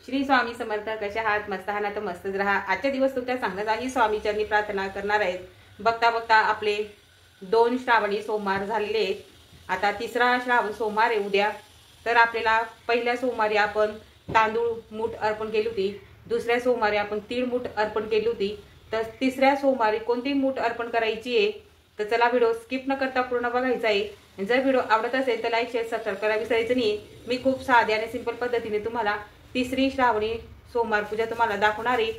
श्री स्वामी समर्थ. कशा आहात? मस्त आहात ना? तर मस्तच राहा. आजचा दिवस तुमच्या चांगलाच आहे. स्वामी चरणी प्रार्थना करणार आहेत. बघता बघता आपले 2 श्रावणी सोमवार झालेले आहेत. आता 3रा श्रावण सोमवार आहे उद्या. तर आपल्याला पहिल्या सोमवारी आपण तांदूळ मूठ अर्पण केली होती. दुसऱ्या सोमवारी आपण तीळ मूठ अर्पण केली होती. तर 3ऱ्या सोमवारी कोणती मूठ अर्पण करायची आहे? तर चला व्हिडिओ स्किप न करता पूर्ण बघायचा आहे. जर व्हिडिओ आवडत असेल तर लाईक शेअर सबस्क्राईब करायला विसरायचं नाही. मी खूप साध्या आणि सिंपल पद्धतीने तुम्हाला 3री श्रावणी सोमवार पूजा तुम्हाला दाखवणार आहे.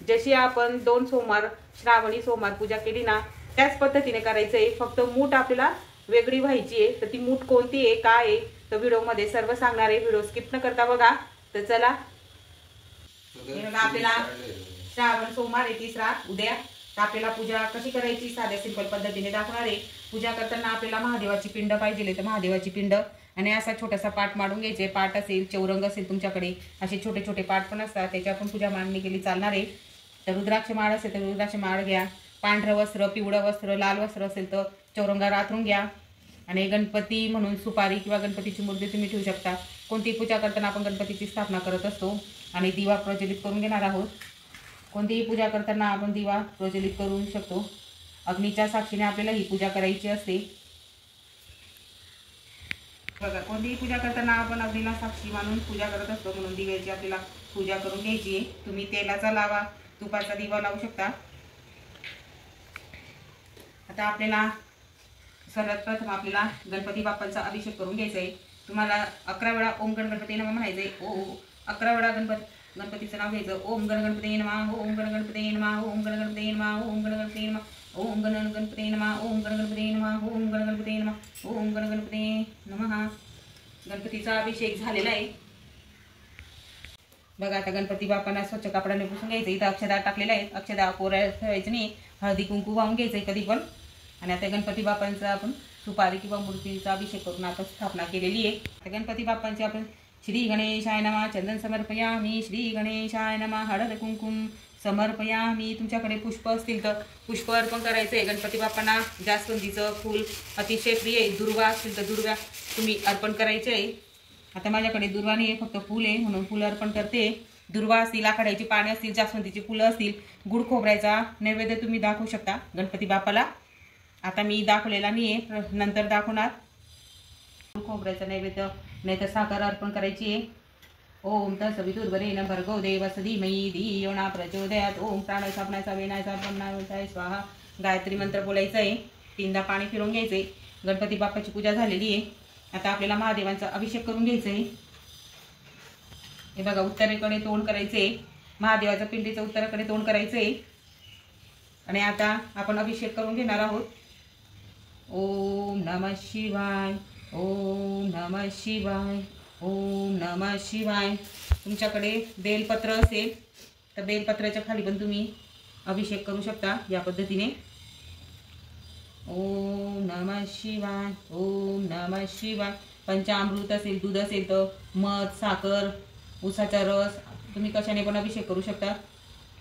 जशी आपण 2 सोमवार श्रावणी सोमवार पूजा केली ना, त्याच पद्धतीने करायचं आहे. फक्त मूठ आपल्याला वेगळी व्हायची आहे. तर ती मूठ कोणती आहे, काय आहे, तर व्हिडिओमध्ये सर्व सांगणार आहे. व्हिडिओ स्किप न करता बघा. तर चला, आपल्याला श्रावण सोमवार आहे 3रा उद्या. तर आपल्याला पूजा कशी करायची साध्या सिंपल पद्धतीने दाखवणार आहे. पूजा करताना आपल्याला महादेवाची पिंड पाहिजे. तर महादेवाची पिंड आणि असा छोटासा पाट मांडून घ्यायचे. पाट असेल, चौरंग असेल तुमच्याकडे, असे छोटे छोटे पाट पण असतात, त्याच्यावर पण पूजा मांडणी केली चालणार आहे. तर रुद्राक्ष माळ असेल तर रुद्राक्ष माळ घ्या. पांढरं वस्त्र, पिवळं वस्त्र, लाल वस्त्र असेल तर चौरंगावर आथरून घ्या. आणि गणपती म्हणून सुपारी किंवा गणपतीची मूर्ती तुम्ही ठेवू शकता. कोणती पूजा करताना आपण गणपतीची स्थापना करत असतो. आणि दिवा प्रज्वलित करून घेणार आहोत. कोणतीही पूजा करताना आपण दिवा प्रज्वलित करू शकतो. अग्नीच्या साक्षीने आपल्याला ही पूजा करायची असते. बघा, कोणतीही पूजा करताना आपण अग्नीला साक्षी मानून पूजा करत असतो, म्हणून दिव्याची आपल्याला पूजा करून घ्यायची आहे. तुम्ही तेलाचा लावा, तुपाचा दिवा लावू शकता. आता आपल्याला सर्वात प्रथम आपल्याला गणपती बाप्पांचा अभिषेक करून घ्यायचा आहे. तुम्हाला 11 वेळा ओम गण गणपती नमः म्हणायचंय. 11 वेळा गणपतीचं नाव घ्यायचं. ओम गण गणपती नमः, ओम गण गणपती नमः, ओम गण गणपती नमः, ओम गण गणपती नमः, ओम गण गणपती नमः, ओम गण गणपती नमः, ओम गण गणपती नमः, ओम गण गणपती नमः. गणपतीचा अभिषेक झालेला आहे. बघा, आता गणपती बाप्पांना स्वच्छ कपड्याने पुसून घ्यायचं. इथं अक्षदा टाकलेला आहे. अक्षदा कोऱ्या ठेवायचं नाही, हळदी कुंकू वाहून घ्यायचंय कधी पण. आणि आता गणपती बाप्पांचा आपण सुपारी किंवा मूर्तीचा अभिषेक करून आपण स्थापना केलेली आहे. आता गणपती बाप्पांची आपण श्री गणेशाय नमः चंदन समर्पयामी, श्री गणेशाय नमः हळद कुंकुम समर्पयामी. तुमच्याकडे पुष्प असतील तर पुष्प अर्पण करायचं आहे गणपती बाप्पांना. जास्वंदीचं फूल अतिशय प्रिय आहे. दुर्वा असतील तर दुर्वा तुम्ही अर्पण करायचे आहे. आता माझ्याकडे दुर्वा नाही आहे, फक्त फूल आहे, म्हणून फूल अर्पण करते. दुर्वा असतील, आखाड्याची पाने असतील, जास्वंदीची फुलं असतील, गुड खोबऱ्याचा नैवेद्य तुम्ही दाखवू शकता गणपती बाप्पाला. आता मी दाखवलेला नाही आहे, नंतर दाखवणार. गुड खोबऱ्याचा नैवेद्य नाही तर साखर अर्पण करायची आहे. ओम तत्सवितुर्वरेण्यं भर्गो देवस्य धीमहि धियो न प्रचोदयात्. ओम प्राणस्थापनाचा वेणाचा ब्रह्मणाय स्वाहा. गायत्री मंत्र बोलायचं आहे. 3दा पाणी फिरवून घ्यायचंय. गणपती बाप्पाची पूजा झालेली आहे. आता आपल्याला महादेवांचा अभिषेक करून घ्यायचा आहे. हे बघा, उत्तरेकडे तोंड करायचंय. महादेवाच्या पिंडीचं उत्तरेकडे तोंड करायचंय. आणि आता आपण अभिषेक करून घेणार आहोत. ओम नमः शिवाय, ओम नमः शिवाय, ओम नमः शिवाय. तुमच्याकडे बेलपत्र असेल तर बेलपत्राच्या खाली पण तुम्ही अभिषेक करू शकता या पद्धतीने. ओम नमः शिवाय, ओम नमः शिवाय. पंचामृत असेल, दूध असेल तर मध, साखर, उसाचा रस, तुम्ही कशाने पण अभिषेक करू शकता.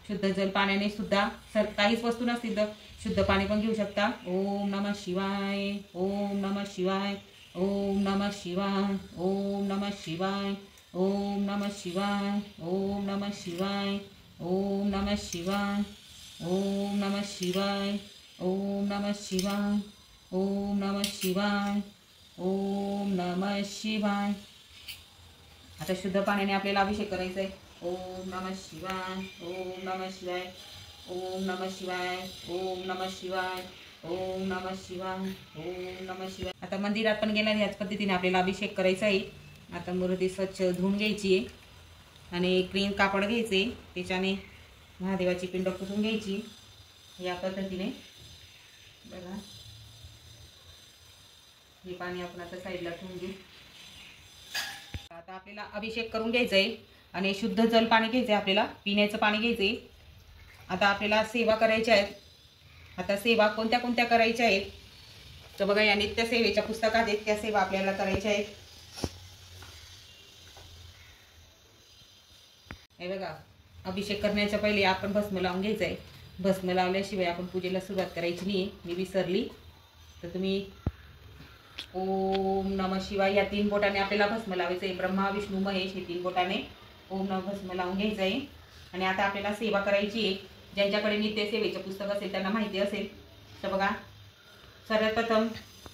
शुद्ध जल पाण्याने सुद्धा, काहीच वस्तू नसतील तर शुद्ध पाणी पण घेऊ शकता. ओम नमः शिवाय, ओम नमः शिवाय, ओम नमः शिवाय, ओम नमः शिवाय, ओम नमः शिवाय, ओम नमः शिवाय, ओम नमः शिवाय, ओम नमः शिवाय, ओम नमः शिवाय, ओम नमः शिवाय, ओम नमः शिवाय. आता शुद्ध पाण्याने आपल्याला अभिषेक करायचा आहे. ओम नमः शिवाय, ओम नमः शिवाय, ओम नमः शिवाय, ओम नमः शिवाय, ओम नमः शिवाय, ओम नमः शिवाय. आता मंदिरात पण गेला याच पद्धतीने आपल्याला अभिषेक करायचा आहे. आता मूर्ती स्वच्छ धुवून घ्यायची आहे आणि क्लीन कापड घ्यायचे, त्याच्याने महादेवाची पिंड पुसून घ्यायची या पद्धतीने. बघा, हे पाणी आपण आता साईडला ठेवून घेऊ. आता आपल्याला अभिषेक करून घ्यायचा आहे आणि शुद्ध जल पाणी घ्यायचं आहे. आपल्याला पिण्याचं पाणी घ्यायचं आहे. आता आपल्याला सेवा करायच्या आहेत. आता सेवा कोणत्या कोणत्या करायच्या आहेत तर बघा, या नित्य सेवेच्या पुस्तकात आहेत, त्या सेवा आपल्याला करायच्या आहेत. हे बघा, अभिषेक करण्याच्या पहिले आपण भस्म लावून घ्यायचं आहे. भस्म लावल्याशिवाय आपण पूजेला सुरुवात करायची नाही. मी विसरली तर तुम्ही ओम नमः शिवाय या 3 बोटाने आपल्याला भस्म लावायचं आहे. ब्रह्मा विष्णू महेश हे 3 बोटाने ओम नमः भस्म लावून घ्यायचं आहे. आणि आता आपल्याला सेवा करायची आहे. ज्यांच्याकडे नित्य सेवेचं पुस्तक असेल त्यांना माहिती असेल. तर बघा, सर्वात प्रथम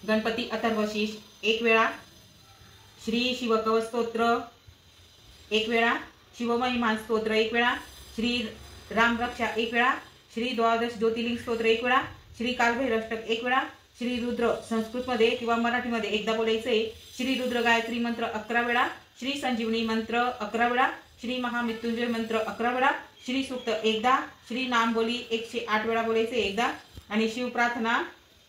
गणपती अथर्वशीष 1 वेळा, श्री शिवकवच स्तोत्र 1 वेळा, शिवमहिमा स्तोत्र 1 वेळा, श्री रामरक्षा 1 वेळा, श्री द्वादश ज्योतिर्लिंग स्तोत्र 1 वेळा, श्री कालभैरवाष्टक 1 वेळा, श्री रुद्र संस्कृतमध्ये किंवा मराठीमध्ये एकदा बोलायचं आहे. श्री रुद्र गायत्री मंत्र 11 वेळा, श्री संजीवनी मंत्र 11 वेळा, श्री महामृत्युंजय मंत्र 11 वेळा, श्री सूक्त एकदा, श्री नामबोली 108 वेळा बोलायचे एकदा. आणि शिव प्रार्थना,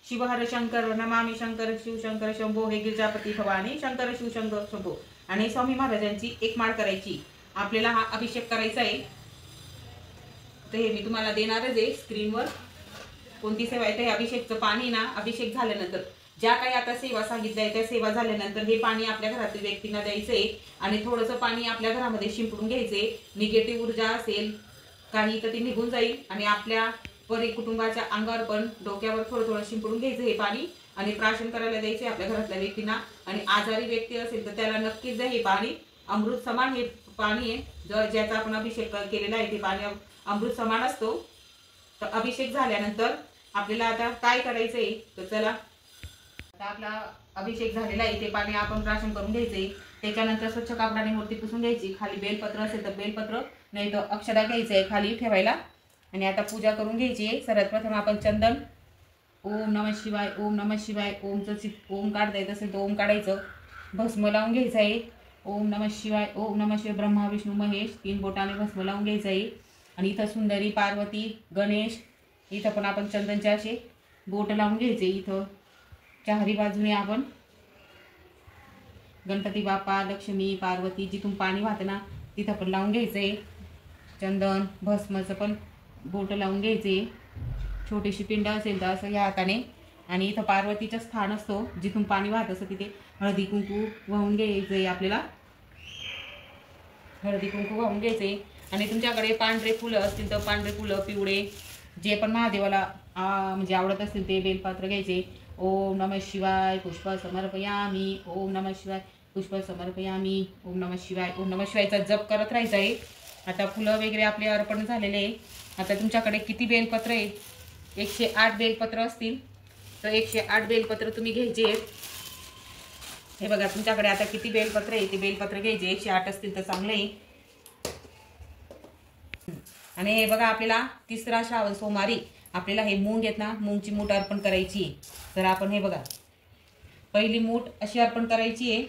शिवहर शंकर नमामि शंकर शिव शंकर शंभो हे गिरिजापती भवानी शंकर शिव शंकर शंभो. आणि स्वामी महाराजांची एक माळ करायची. आपल्याला हा अभिषेक करायचा आहे. तर हे मी तुम्हाला देणारच आहे स्क्रीनवर. कोणती सेवा आहे? ते अभिषेकचं पाणी ना, अभिषेक झाल्यानंतर ज्या काही आता सेवा सांगितल्या त्या सेवा झाल्यानंतर हे पाणी आपल्या घरातील व्यक्तींना द्यायचंय. आणि थोडंसं पाणी आपल्या घरामध्ये शिंपडून घ्यायचे. निगेटिव्ह ऊर्जा असेल काही तर ती निघून जाईल. आणि आपल्या कुटुंबाच्या अंगावर पण डोक्यावर थोडं थोडं शिंपडून घ्यायचं हे पाणी. आणि प्राशन करायला द्यायचे आपल्या घरातल्या व्यक्तींना. आणि आजारी व्यक्ती असेल तर त्याला नक्कीच द्या हे पाणी. अमृत समान हे पाणी आहे. ज्याचा आपण अभिषेक केलेला आहे ते पाणी अमृत समान असतो. तर अभिषेक झाल्यानंतर आपल्याला आता काय करायचंय? तर चला, आता आपला अभिषेक झालेला आहे. ते पाणी आपण प्राशन करून घ्यायचे. त्याच्यानंतर स्वच्छ कापडाने मूर्ती पुसून घ्यायची. खाली बेलपत्र असेल तर बेलपत्र, नाही तर अक्षदा घ्यायचं आहे खाली ठेवायला. आणि आता पूजा करून घ्यायची आहे. सर्वात प्रथम आपण चंदन, ओम नमः शिवाय, ओम नमः शिवाय, ओमचं ओम काढता येत असेल तर ओम काढायचं. भस्म लावून घ्यायचं आहे. ओम नमः शिवाय, ओम नमः शिवाय, ब्रह्मा विष्णू महेश 3 बोटाने भस्म लावून घ्यायचं आहे. आणि इथं सुंदरी, पार्वती, गणेश, इथं पण आपण चंदनचे असे बोट लावून घ्यायचे. इथं चारी बाजूने आपण गणपती बाप्पा, लक्ष्मी, पार्वती जिथून पाणी वाहतं ना तिथं पण लावून घ्यायचंय. चंदन भस्मचं पण बोट लावून घ्यायचे. छोटीशी पिंड असेल तर असं या हाताने. आणि इथं पार्वतीचं स्थान असतो जिथून पाणी वाहत असतं तिथे हळदी कुंकू वाहून घ्यायचंय. आपल्याला हळदी कुंकू वाहून घ्यायचे. आणि तुमच्याकडे पांढरे फुलं असतील तर पांढरे फुलं, पिवळे, जे पण महादेवाला म्हणजे आवडत असतील ते बेलपात्र घ्यायचे. ओम नमः शिवाय पुष्प समर्पयामी, ओम नमः शिवाय पुष्प समर्पयामी, ओम नमः शिवाय, ओम नमः शिवायचा जप करत राहायचा आहे. आता फुलं वगैरे आपले अर्पण झालेले आहे. आता तुमच्याकडे किती बेलपत्र आहे? 108 बेलपत्र असतील तर 108 बेलपत्र तुम्ही घ्यायचे आहेत. हे बघा तुमच्याकडे आता किती बेलपत्र आहे ते बेलपत्र घ्यायचे. 108 असतील तर चांगलं आहे. आणि हे बघा आपल्याला 3रा श्रावण सोमवारी आपल्याला हे मूंग आहेत ना, मूंगची मूठ अर्पण करायची आहे. तर आपण हे बघा, पहिली मूठ अशी अर्पण करायची आहे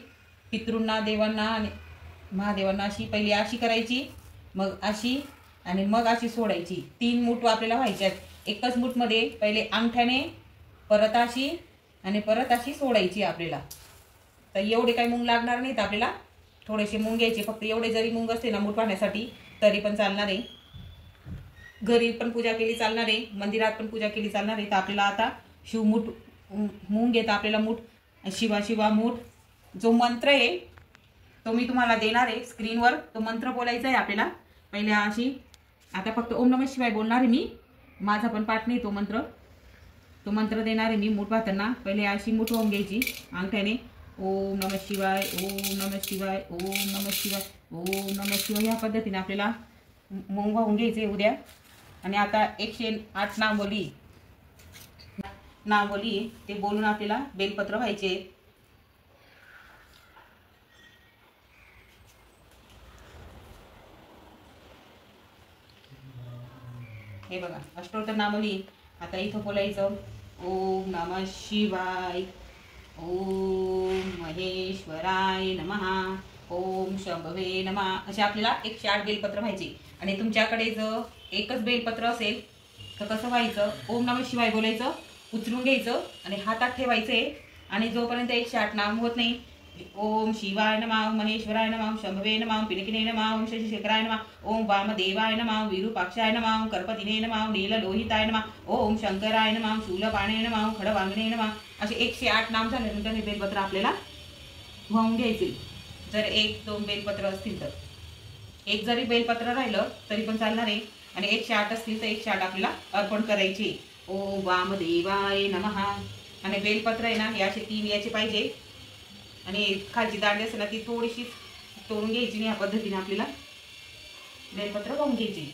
पितृंना, देवांना आणि महादेवांना. अशी पहिली अशी करायची, मग अशी आणि मग अशी सोडायची. 3 मूठ आपल्याला व्हायच्यात. एकच मूठमध्ये पहिले अंगठ्याने परत अशी आणि परत अशी सोडायची आपल्याला. तर एवढे काही मूंग लागणार नाहीत आपल्याला, थोडेसे मूंग घ्यायचे फक्त. एवढे जरी मूंग असते ना मूठ वाहण्यासाठी तरी पण चालणार आहे. घरी पण पूजा केली चालणार आहे, मंदिरात पण पूजा केली चालणार आहे. तर आपल्याला आता शिवमूठ मूंग घेता आपल्याला मूठ, शिवा शिवा मूठ. जो मंत्र आहे तो मी तुम्हाला देणार आहे स्क्रीनवर. तो मंत्र बोलायचा आहे आपल्याला पहिले अशी. आता फक्त ओम नमः शिवाय बोलणार आहे मी, माझा पण पाठ नाही तो मंत्र. तो मंत्र देणार आहे मी मूठ वाहताना. पहिले अशी मूठ होऊन घ्यायची अंगठ्याने. ओम नमः शिवाय, ओम नमः शिवाय, ओम नमः शिवाय, ओम नमः शिवाय. ह्या पद्धतीने आपल्याला मूंग वाहून घ्यायचे उद्या. आणि आता 108 नावली ते बोलून आपल्याला बेलपत्र व्हायचे. हे बघा अष्टोत्तर नावली. आता इथं बोलायचं ओम नमः शिवाय, ओम महेश्वराय नमः, ओम शंभवे नमः. असे आपल्याला 108 बेलपत्र व्हायचे. आणि तुमच्याकडे जर एकच बेलपत्र असेल तर कसं व्हायचं? ओम नमः शिवाय बोलायचं, उचलून घ्यायचं आणि हातात ठेवायचे. आणि जोपर्यंत 108 नाम होत नाही, ओम शिवाय नमः, महेश्वराय नमः, शंभवे नमः, पिनकिने नमः, ओम शशिशेखराय नमः, ओम वामदेवाय नमः, विरूपाक्षाय नमः, कर्पतिने नमः, नीललोहिताय नमः, ओम शंकराय नमः, शूलपाणे नमः, खडवांगणे नमः. असे 108 नाम झाल्यानंतर हे बेलपत्र आपल्याला वाहून घ्यायचे. जर 1-2 बेलपत्र असतील तर. एक जरी बेलपत्र राहिलं तरी पण चालणार आहे. आणि 108 असतील तर 108 आपल्याला अर्पण करायचे. ओम वामदेवाय नमः. आणि बेलपत्र आहे ना हे असे 3 याचे पाहिजे. आणि खालची दांडी असते ना ती थोडीशी तोडून घ्यायची. ह्या पद्धतीने आपल्याला बेलपत्र वाहून घ्यायची.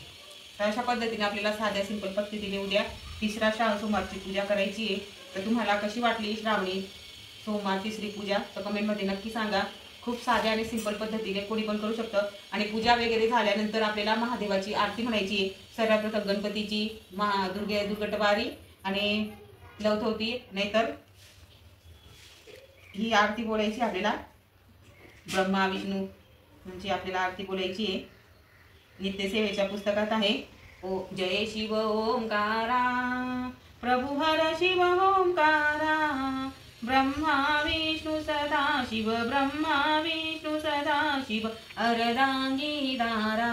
तर अशा पद्धतीने आपल्याला साध्या सिंपल पद्धतीने उद्या तिसरा श्रावण सोमवारची पूजा करायची आहे. तर तुम्हाला कशी वाटली श्रावणी सोमवार तिसरी पूजा तर कमेंटमध्ये नक्की सांगा. खूप साध्या आणि सिंपल पद्धतीने कोणी पण करू शकतं. आणि पूजा वगैरे झाल्यानंतर आपल्याला महादेवाची आरती म्हणायची आहे. सर्वप्रथम गणपतीची, दुर्गटवारी आणि लवथवती, नाहीतर ही आरती बोलायची आपल्याला. ब्रह्मा विष्णू म्हणजे आपल्याला आरती बोलायची आहे. नित्यसेवेच्या पुस्तकात आहे. ओ जय शिव ओंकारा, प्रभु हर शिव ओंकारा, ब्रह्मा विष्णु सदा शिव, ब्रह्मा विष्णु सदा शिव, अर्धांगी दारा.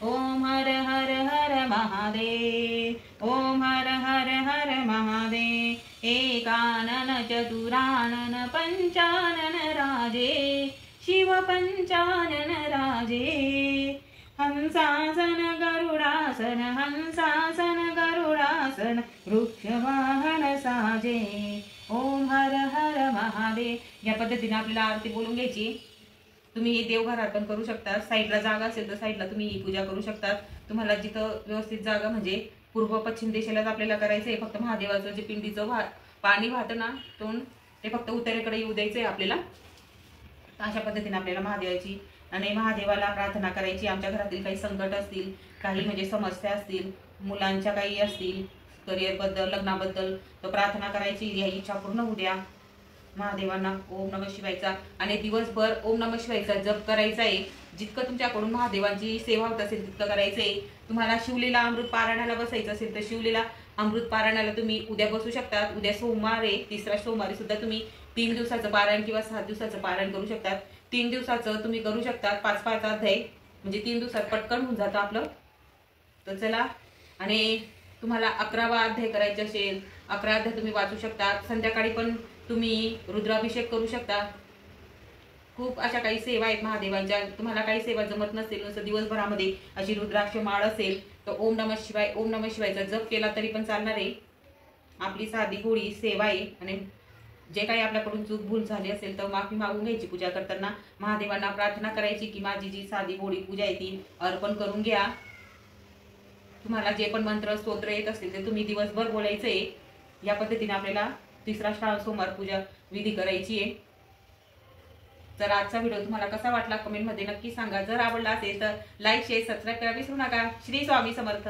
ओम हर हर हर महादेव, ओम हर हर हर महादेव. एकानन चतुरानन पंचानन राजे, शिव पंचानन राजे. हंसासन गरुडासन, हंसासन गरुडासन, वृक्षवाहन साजे. ओम हर हर महादेव. या पद्धतीने आपल्याला आरती बोलून घ्यायची. तुम्ही हे देवघरात पण करू शकता. साईडला जागा असेल तर साईडला तुम्ही ही पूजा करू शकता. तुम्हाला जिथं व्यवस्थित जागा म्हणजे पूर्व पश्चिम दिशेलाच आपल्याला करायचं आहे. फक्त महादेवाचं जे पिंडीचं पाणी वाहतं ना तोंड ते फक्त उत्तरेकडे येऊ द्यायचं आहे आपल्याला. अशा पद्धतीने आपल्याला महादेवाची आणि महादेवाला प्रार्थना करायची. आमच्या घरातील काही संकट असतील, काही म्हणजे समस्या असतील, मुलांच्या काही असतील, करिअरबद्दल, लग्नाबद्दल, तर प्रार्थना करायची. या इच्छा पूर्ण होऊ द्या महादेवांना. ओम नमः शिवायचा आणि दिवसभर ओम नमः शिवायचा जप करायचा आहे. जितकं तुमच्याकडून महादेवांची सेवा होत असेल तितकं करायचं आहे. तुम्हाला शिवलीला अमृत पारायणाला बसायचं असेल तर शिवलीला अमृत पारायणाला तुम्ही उद्या बसू शकता. उद्या सोमवार आहे, तिसरा सोमवारी सुद्धा तुम्ही 3 दिवसाचं पारायण किंवा 7 दिवसाचं पारायण करू शकतात. 3 दिवसाचं तुम्ही करू शकता 5-5 अध्याय, म्हणजे 3 दिवसात पटकन होऊन जातं आपलं. तर चला, आणि तुम्हाला 11वा अध्याय करायचा असेल 11 अध्याय तुम्ही वाचू शकता. संध्याकाळी पण तुम्ही रुद्राभिषेक करू शकता. खूप अशा काही सेवा आहेत महादेवांच्या. तुम्हाला काही सेवा जमत नसेल, नुसतं दिवसभरामध्ये अशी रुद्राक्ष माळ असेल तर ओम नमः शिवाय, ओम नमः शिवायचा जप केला तरी पण चालणार आहे. आपली साधी गोळी सेवा आहे. आणि जे काही आपल्याकडून चूक भूल झाली असेल तर माफी मागून घ्यायची पूजा करताना. महादेवांना प्रार्थना करायची की माझी जी साधी गोळी पूजा आहे ती अर्पण करून घ्या. तुम्हाला जे पण मंत्र स्तोत्र येत असतील ते तुम्ही दिवसभर बोलायचंय. या पद्धतीने आपल्याला तिसरा श्रावण सोमवार पूजा विधी करायची आहे. तर आजचा व्हिडिओ तुम्हाला कसा वाटला कमेंटमध्ये नक्की सांगा. जर आवडला असेल तर लाईक, शेअर, सबस्क्राईब करायला विसरू नका. श्री स्वामी समर्थ.